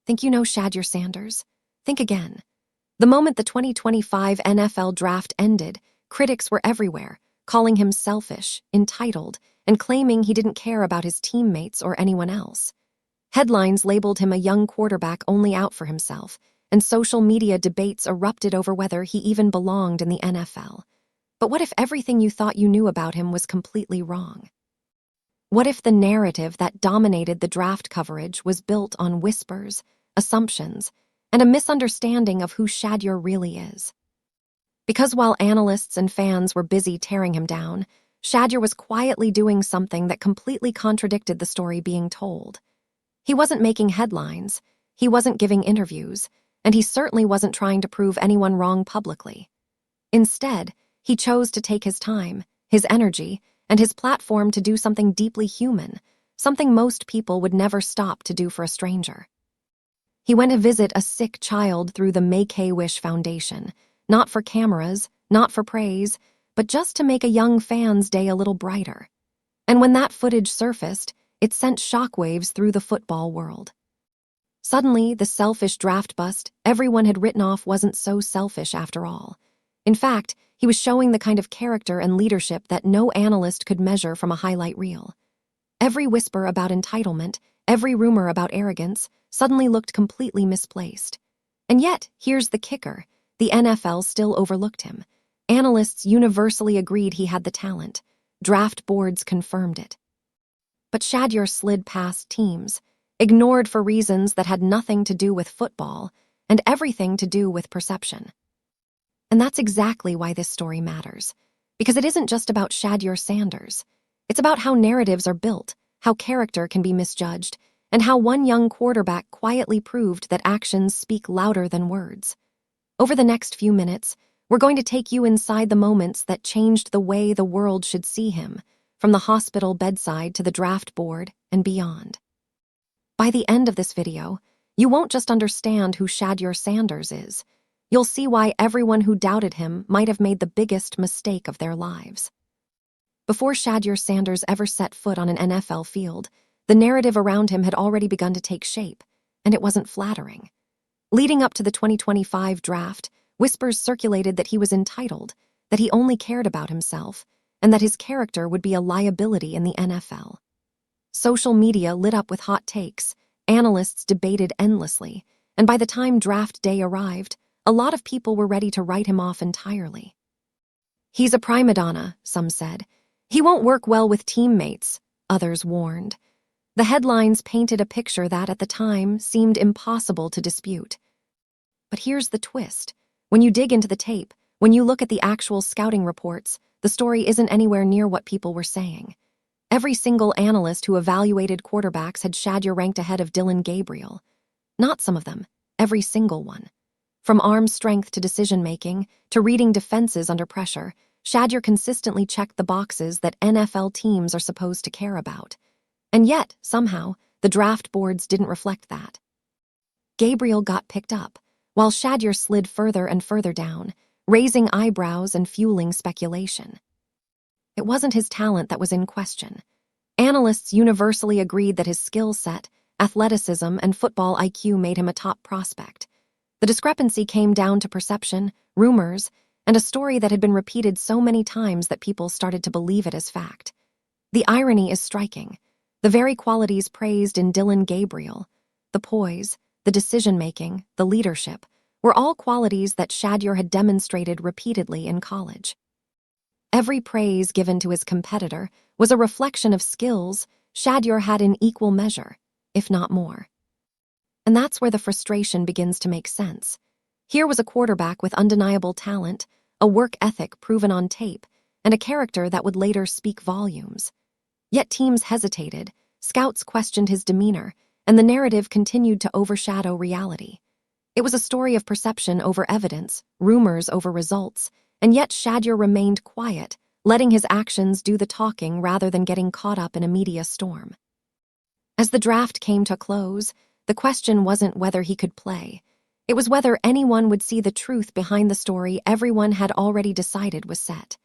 Think you know Shedeur Sanders? Think again. The moment the 2025 NFL draft ended, critics were everywhere, calling him selfish, entitled, and claiming he didn't care about his teammates or anyone else. Headlines labeled him a young quarterback only out for himself, and social media debates erupted over whether he even belonged in the NFL. But what if everything you thought you knew about him was completely wrong? What if the narrative that dominated the draft coverage was built on whispers, assumptions, and a misunderstanding of who Shedeur really is? Because while analysts and fans were busy tearing him down, Shedeur was quietly doing something that completely contradicted the story being told. He wasn't making headlines, he wasn't giving interviews, and he certainly wasn't trying to prove anyone wrong publicly. Instead, he chose to take his time, his energy, and his platform to do something deeply human, something most people would never stop to do for a stranger. He went to visit a sick child through the Make-A-Wish Foundation, not for cameras, not for praise, but just to make a young fan's day a little brighter. And when that footage surfaced, it sent shockwaves through the football world. Suddenly, the selfish draft bust everyone had written off wasn't so selfish after all. In fact, he was showing the kind of character and leadership that no analyst could measure from a highlight reel. Every whisper about entitlement, every rumor about arrogance, suddenly looked completely misplaced. And yet, here's the kicker. The NFL still overlooked him. Analysts universally agreed he had the talent. Draft boards confirmed it. But Shedeur slid past teams, ignored for reasons that had nothing to do with football and everything to do with perception. And that's exactly why this story matters, because it isn't just about Shedeur Sanders. It's about how narratives are built, how character can be misjudged, and how one young quarterback quietly proved that actions speak louder than words. Over the next few minutes, we're going to take you inside the moments that changed the way the world should see him, from the hospital bedside to the draft board and beyond. By the end of this video, you won't just understand who Shedeur Sanders is. You'll see why everyone who doubted him might have made the biggest mistake of their lives. Before Shedeur Sanders ever set foot on an NFL field, the narrative around him had already begun to take shape, and it wasn't flattering. Leading up to the 2025 draft, whispers circulated that he was entitled, that he only cared about himself, and that his character would be a liability in the NFL. Social media lit up with hot takes, analysts debated endlessly, and by the time draft day arrived, a lot of people were ready to write him off entirely. He's a prima donna, some said. He won't work well with teammates, others warned. The headlines painted a picture that, at the time, seemed impossible to dispute. But here's the twist. When you dig into the tape, when you look at the actual scouting reports, the story isn't anywhere near what people were saying. Every single analyst who evaluated quarterbacks had Shedeur ranked ahead of Dillon Gabriel. Not some of them, every single one. From arm strength to decision-making, to reading defenses under pressure, Shedeur consistently checked the boxes that NFL teams are supposed to care about. And yet, somehow, the draft boards didn't reflect that. Gabriel got picked up, while Shedeur slid further and further down, raising eyebrows and fueling speculation. It wasn't his talent that was in question. Analysts universally agreed that his skill set, athleticism, and football IQ made him a top prospect. The discrepancy came down to perception, rumors, and a story that had been repeated so many times that people started to believe it as fact. The irony is striking. The very qualities praised in Dillon Gabriel, the poise, the decision-making, the leadership, were all qualities that Shedeur had demonstrated repeatedly in college. Every praise given to his competitor was a reflection of skills Shedeur had in equal measure, if not more. And that's where the frustration begins to make sense. Here was a quarterback with undeniable talent, a work ethic proven on tape, and a character that would later speak volumes. Yet teams hesitated, scouts questioned his demeanor, and the narrative continued to overshadow reality. It was a story of perception over evidence, rumors over results, and yet Shedeur remained quiet, letting his actions do the talking rather than getting caught up in a media storm. As the draft came to a close, the question wasn't whether he could play. It was whether anyone would see the truth behind the story everyone had already decided was set.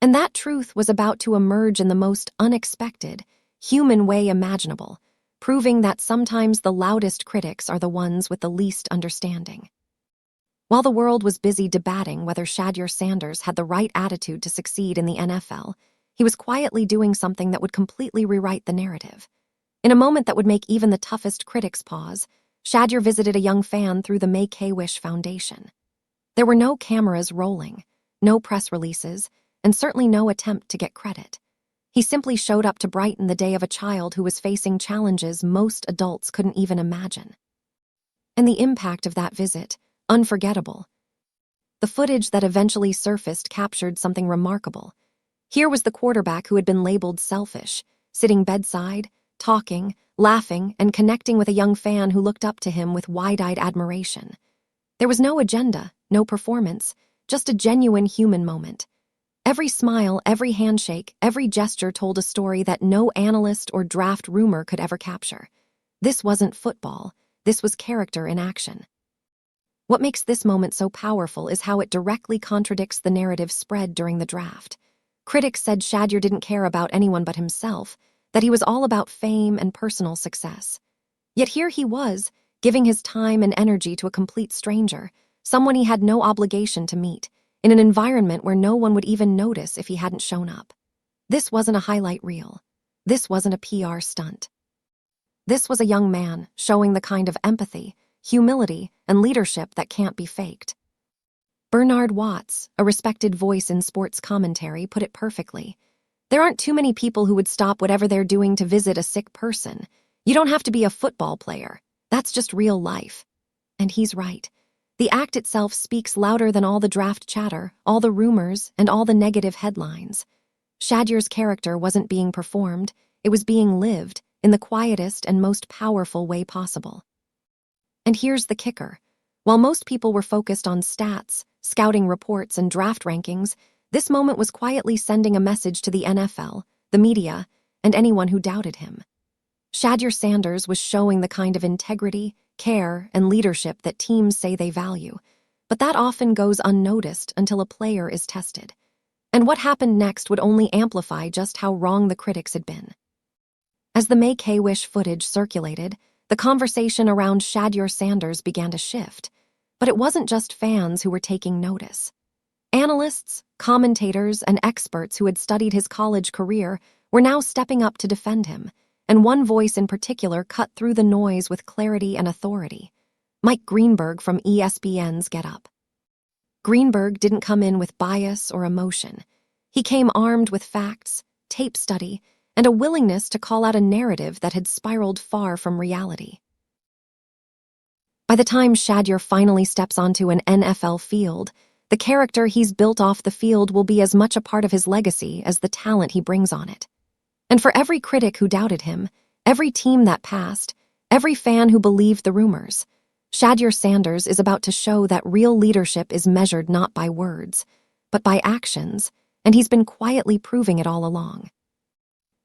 And that truth was about to emerge in the most unexpected, human way imaginable, proving that sometimes the loudest critics are the ones with the least understanding. While the world was busy debating whether Shedeur Sanders had the right attitude to succeed in the NFL, he was quietly doing something that would completely rewrite the narrative. In a moment that would make even the toughest critics pause, Shedeur visited a young fan through the Make-A-Wish Foundation. There were no cameras rolling, no press releases, and certainly no attempt to get credit. He simply showed up to brighten the day of a child who was facing challenges most adults couldn't even imagine. And the impact of that visit, unforgettable. The footage that eventually surfaced captured something remarkable. Here was the quarterback who had been labeled selfish, sitting bedside, talking, laughing, and connecting with a young fan who looked up to him with wide-eyed admiration. There was no agenda, no performance, just a genuine human moment. Every smile, every handshake, every gesture told a story that no analyst or draft rumor could ever capture. This wasn't football. This was character in action. What makes this moment so powerful is how it directly contradicts the narrative spread during the draft. Critics said Shedeur didn't care about anyone but himself, that he was all about fame and personal success. Yet here he was, giving his time and energy to a complete stranger, someone he had no obligation to meet, in an environment where no one would even notice if he hadn't shown up. This wasn't a highlight reel. This wasn't a PR stunt. This was a young man showing the kind of empathy, humility, and leadership that can't be faked. Bernard Watts, a respected voice in sports commentary, put it perfectly. There aren't too many people who would stop whatever they're doing to visit a sick person. You don't have to be a football player. That's just real life. And he's right. The act itself speaks louder than all the draft chatter, all the rumors, and all the negative headlines. Shedeur's character wasn't being performed, it was being lived in the quietest and most powerful way possible. And here's the kicker. While most people were focused on stats, scouting reports, and draft rankings, this moment was quietly sending a message to the NFL, the media, and anyone who doubted him. Shedeur Sanders was showing the kind of integrity, care, and leadership that teams say they value, but that often goes unnoticed until a player is tested. And what happened next would only amplify just how wrong the critics had been. As the Make-A-Wish footage circulated, the conversation around Shedeur Sanders began to shift, but it wasn't just fans who were taking notice. Analysts, commentators, and experts who had studied his college career were now stepping up to defend him, and one voice in particular cut through the noise with clarity and authority. Mike Greenberg from ESPN's Get Up. Greenberg didn't come in with bias or emotion. He came armed with facts, tape study, and a willingness to call out a narrative that had spiraled far from reality. By the time Shedeur finally steps onto an NFL field, the character he's built off the field will be as much a part of his legacy as the talent he brings on it. And for every critic who doubted him, every team that passed, every fan who believed the rumors, Shedeur Sanders is about to show that real leadership is measured not by words, but by actions, and he's been quietly proving it all along.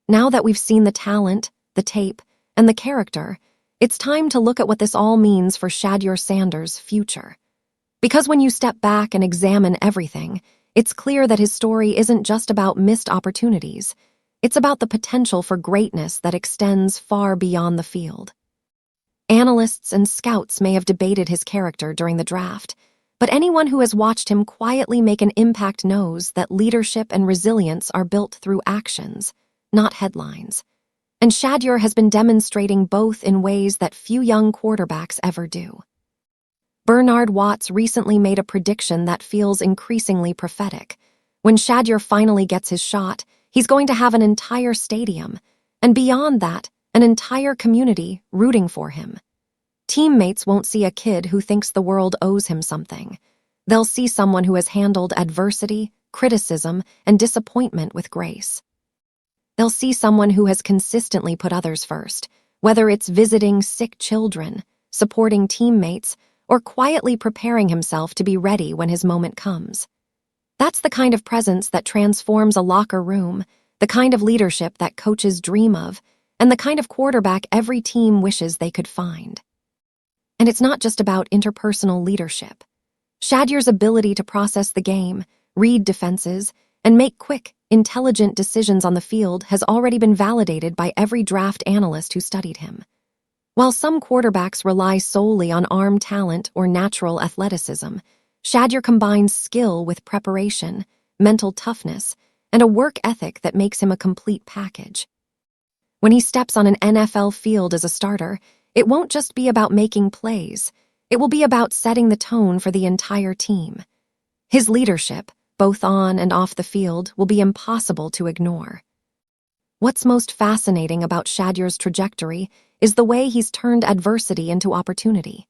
Now that we've seen the talent, the tape, and the character, it's time to look at what this all means for Shedeur Sanders' future. Because when you step back and examine everything, it's clear that his story isn't just about missed opportunities. It's about the potential for greatness that extends far beyond the field. Analysts and scouts may have debated his character during the draft, but anyone who has watched him quietly make an impact knows that leadership and resilience are built through actions, not headlines. And Shedeur has been demonstrating both in ways that few young quarterbacks ever do. Bernard Watts recently made a prediction that feels increasingly prophetic. When Shedeur finally gets his shot, he's going to have an entire stadium, and beyond that, an entire community rooting for him. Teammates won't see a kid who thinks the world owes him something. They'll see someone who has handled adversity, criticism, and disappointment with grace. They'll see someone who has consistently put others first, whether it's visiting sick children, supporting teammates, or quietly preparing himself to be ready when his moment comes. That's the kind of presence that transforms a locker room, the kind of leadership that coaches dream of, and the kind of quarterback every team wishes they could find. And it's not just about interpersonal leadership. Shedeur's ability to process the game, read defenses, and make quick, intelligent decisions on the field has already been validated by every draft analyst who studied him. While some quarterbacks rely solely on arm talent or natural athleticism, Shedeur combines skill with preparation, mental toughness, and a work ethic that makes him a complete package. When he steps on an NFL field as a starter, it won't just be about making plays. It will be about setting the tone for the entire team. His leadership, both on and off the field, will be impossible to ignore. What's most fascinating about Shedeur's trajectory is the way he's turned adversity into opportunity.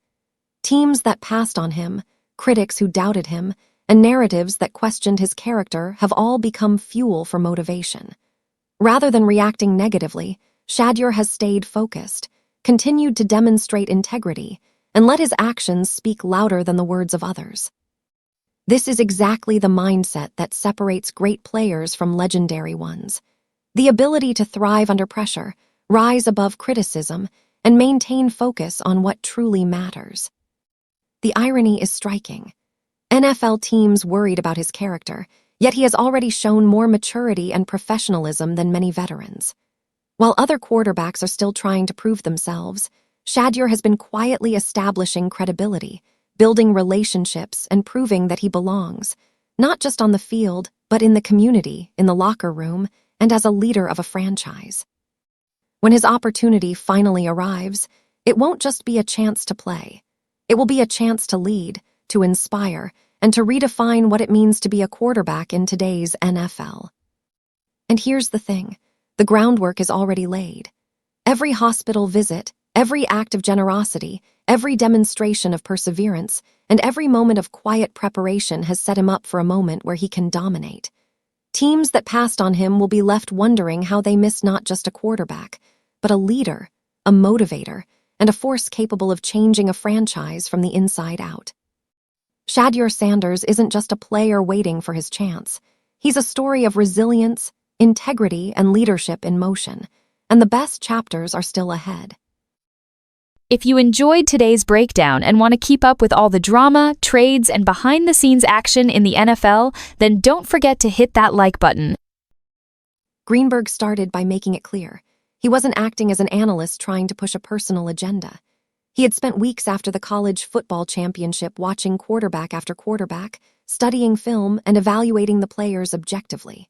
Teams that passed on him, critics who doubted him, and narratives that questioned his character have all become fuel for motivation. Rather than reacting negatively, Shedeur has stayed focused, continued to demonstrate integrity, and let his actions speak louder than the words of others. This is exactly the mindset that separates great players from legendary ones. The ability to thrive under pressure, rise above criticism, and maintain focus on what truly matters. The irony is striking. NFL teams worried about his character, yet he has already shown more maturity and professionalism than many veterans. While other quarterbacks are still trying to prove themselves, Shedeur has been quietly establishing credibility, building relationships, and proving that he belongs, not just on the field, but in the community, in the locker room, and as a leader of a franchise. When his opportunity finally arrives, it won't just be a chance to play. It will be a chance to lead, to inspire, and to redefine what it means to be a quarterback in today's NFL. And here's the thing, the groundwork is already laid. Every hospital visit, every act of generosity, every demonstration of perseverance, and every moment of quiet preparation has set him up for a moment where he can dominate. Teams that passed on him will be left wondering how they missed not just a quarterback, but a leader, a motivator, and a force capable of changing a franchise from the inside out. Shedeur Sanders isn't just a player waiting for his chance. He's a story of resilience, integrity, and leadership in motion, and the best chapters are still ahead. If you enjoyed today's breakdown and want to keep up with all the drama, trades, and behind-the-scenes action in the NFL, then don't forget to hit that like button. Greenberg started by making it clear. He wasn't acting as an analyst trying to push a personal agenda. He had spent weeks after the college football championship watching quarterback after quarterback, studying film, and evaluating the players objectively.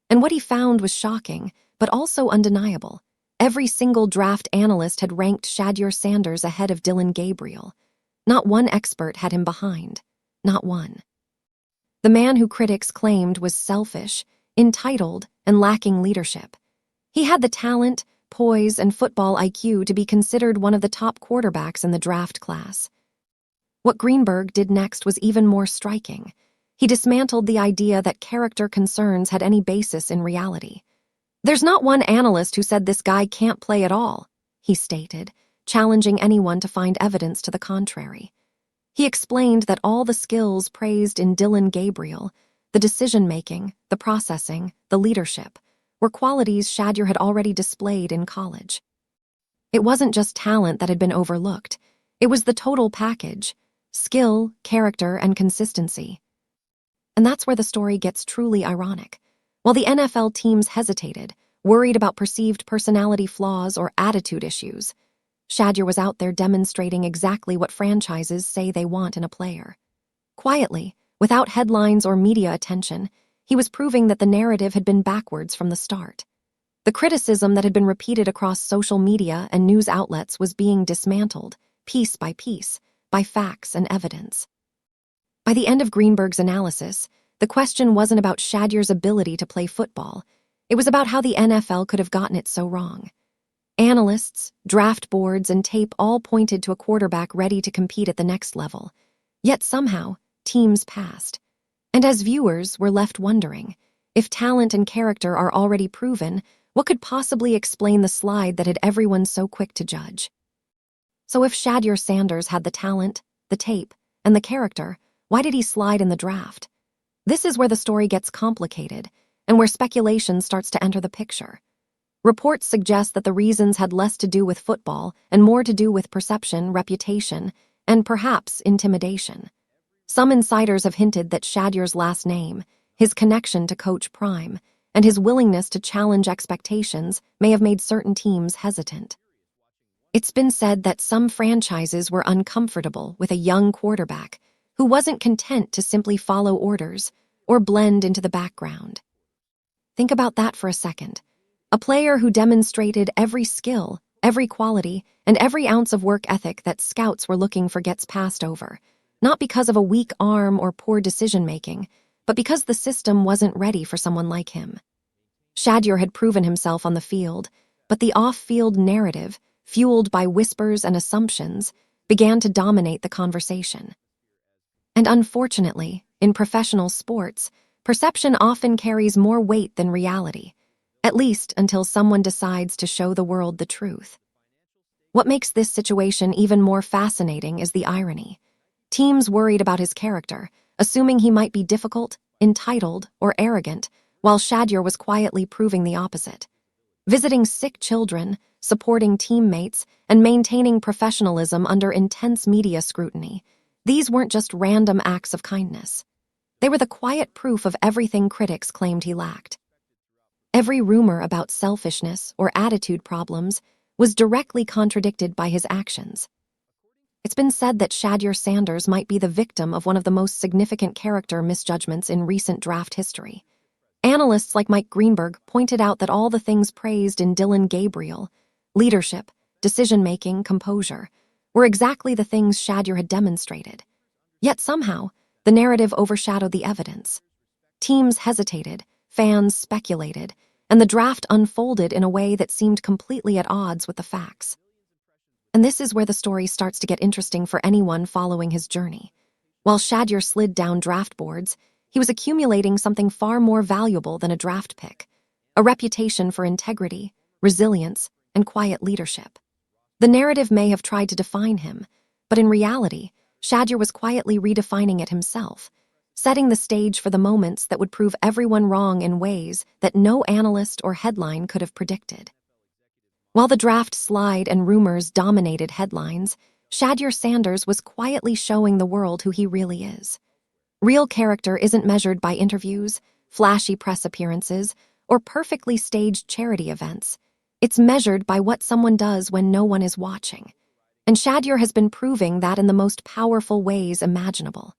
And what he found was shocking, but also undeniable. Every single draft analyst had ranked Shedeur Sanders ahead of Dillon Gabriel. Not one expert had him behind. Not one. The man who critics claimed was selfish, entitled, and lacking leadership. He had the talent, poise, and football IQ to be considered one of the top quarterbacks in the draft class. What Greenberg did next was even more striking. He dismantled the idea that character concerns had any basis in reality. "There's not one analyst who said this guy can't play at all," he stated, challenging anyone to find evidence to the contrary. He explained that all the skills praised in Dillon Gabriel, the decision-making, the processing, the leadership, were qualities Shedeur had already displayed in college. It wasn't just talent that had been overlooked. It was the total package: skill, character, and consistency. And that's where the story gets truly ironic. While the NFL teams hesitated, worried about perceived personality flaws or attitude issues, Shedeur was out there demonstrating exactly what franchises say they want in a player. Quietly, without headlines or media attention, he was proving that the narrative had been backwards from the start. The criticism that had been repeated across social media and news outlets was being dismantled, piece, by facts and evidence. By the end of Greenberg's analysis, the question wasn't about Shedeur's ability to play football. It was about how the NFL could have gotten it so wrong. Analysts, draft boards, and tape all pointed to a quarterback ready to compete at the next level. Yet somehow, teams passed. And as viewers, we're left wondering, if talent and character are already proven, what could possibly explain the slide that had everyone so quick to judge? So if Shedeur Sanders had the talent, the tape, and the character, why did he slide in the draft? This is where the story gets complicated, and where speculation starts to enter the picture. Reports suggest that the reasons had less to do with football and more to do with perception, reputation, and perhaps intimidation. Some insiders have hinted that Shedeur's last name, His connection to Coach Prime and his willingness to challenge expectations may have made certain teams hesitant. It's been said that some franchises were uncomfortable with a young quarterback who wasn't content to simply follow orders or blend into the background. Think about that for a second. A player who demonstrated every skill, every quality, and every ounce of work ethic that scouts were looking for gets passed over, not because of a weak arm or poor decision-making, but because the system wasn't ready for someone like him. Shedeur had proven himself on the field, but the off-field narrative, fueled by whispers and assumptions, began to dominate the conversation. And unfortunately, in professional sports, perception often carries more weight than reality, at least until someone decides to show the world the truth. What makes this situation even more fascinating is the irony. Teams worried about his character, assuming he might be difficult, entitled, or arrogant, while Shedeur was quietly proving the opposite. Visiting sick children, supporting teammates, and maintaining professionalism under intense media scrutiny, these weren't just random acts of kindness. They were the quiet proof of everything critics claimed he lacked. Every rumor about selfishness or attitude problems was directly contradicted by his actions. It's been said that Shedeur Sanders might be the victim of one of the most significant character misjudgments in recent draft history. Analysts like Mike Greenberg pointed out that all the things praised in Dylan Gabriel, leadership, decision-making, composure, were exactly the things Shedeur had demonstrated. Yet somehow, the narrative overshadowed the evidence. Teams hesitated, fans speculated, and the draft unfolded in a way that seemed completely at odds with the facts. And this is where the story starts to get interesting for anyone following his journey. While Shedeur slid down draft boards, he was accumulating something far more valuable than a draft pick: a reputation for integrity, resilience, and quiet leadership. The narrative may have tried to define him, but in reality, Shedeur was quietly redefining it himself, setting the stage for the moments that would prove everyone wrong in ways that no analyst or headline could have predicted. While the draft slide and rumors dominated headlines, Shedeur Sanders was quietly showing the world who he really is. Real character isn't measured by interviews, flashy press appearances, or perfectly staged charity events. It's measured by what someone does when no one is watching. And Shedeur has been proving that in the most powerful ways imaginable.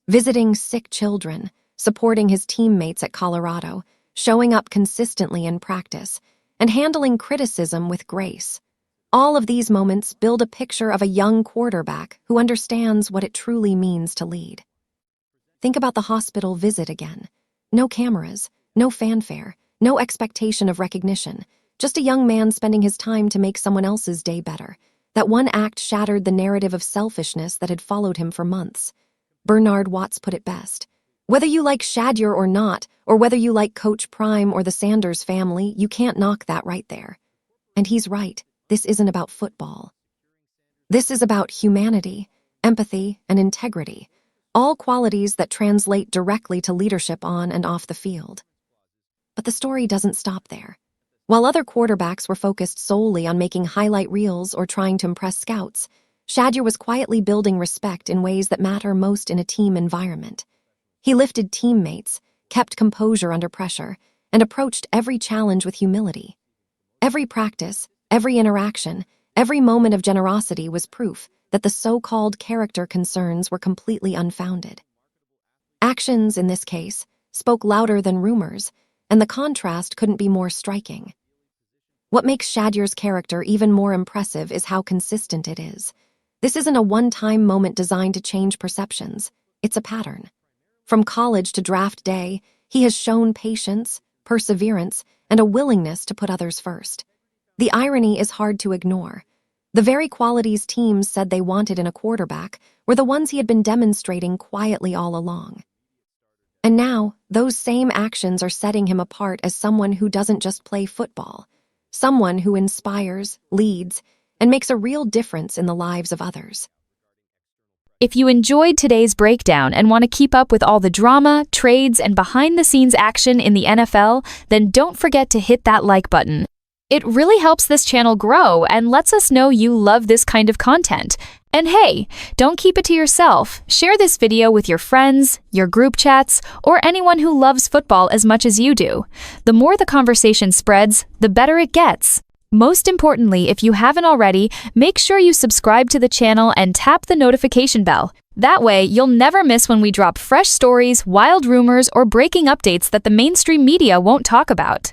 Visiting sick children, supporting his teammates at Colorado, showing up consistently in practice, and handling criticism with grace. All of these moments build a picture of a young quarterback who understands what it truly means to lead. Think about the hospital visit again. No cameras, no fanfare, no expectation of recognition, just a young man spending his time to make someone else's day better. That one act shattered the narrative of selfishness that had followed him for months. Bernard Watts put it best: whether you like Shedeur or not, or whether you like Coach Prime or the Sanders family, you can't knock that right there. And he's right, this isn't about football. This is about humanity, empathy, and integrity, all qualities that translate directly to leadership on and off the field. But the story doesn't stop there. While other quarterbacks were focused solely on making highlight reels or trying to impress scouts, Shedeur was quietly building respect in ways that matter most in a team environment. He lifted teammates, kept composure under pressure, and approached every challenge with humility. Every practice, every interaction, every moment of generosity was proof that the so-called character concerns were completely unfounded. Actions, in this case, spoke louder than rumors, and the contrast couldn't be more striking. What makes Shedeur's character even more impressive is how consistent it is. This isn't a one-time moment designed to change perceptions. It's a pattern. From college to draft day, he has shown patience, perseverance, and a willingness to put others first. The irony is hard to ignore. The very qualities teams said they wanted in a quarterback were the ones he had been demonstrating quietly all along. And now, those same actions are setting him apart as someone who doesn't just play football, someone who inspires, leads, and makes a real difference in the lives of others. If you enjoyed today's breakdown and want to keep up with all the drama, trades, and behind-the-scenes action in the NFL, then don't forget to hit that like button. It really helps this channel grow and lets us know you love this kind of content. And hey, don't keep it to yourself. Share this video with your friends, your group chats, or anyone who loves football as much as you do. The more the conversation spreads, the better it gets. Most importantly, if you haven't already, make sure you subscribe to the channel and tap the notification bell. That way, you'll never miss when we drop fresh stories, wild rumors, or breaking updates that the mainstream media won't talk about.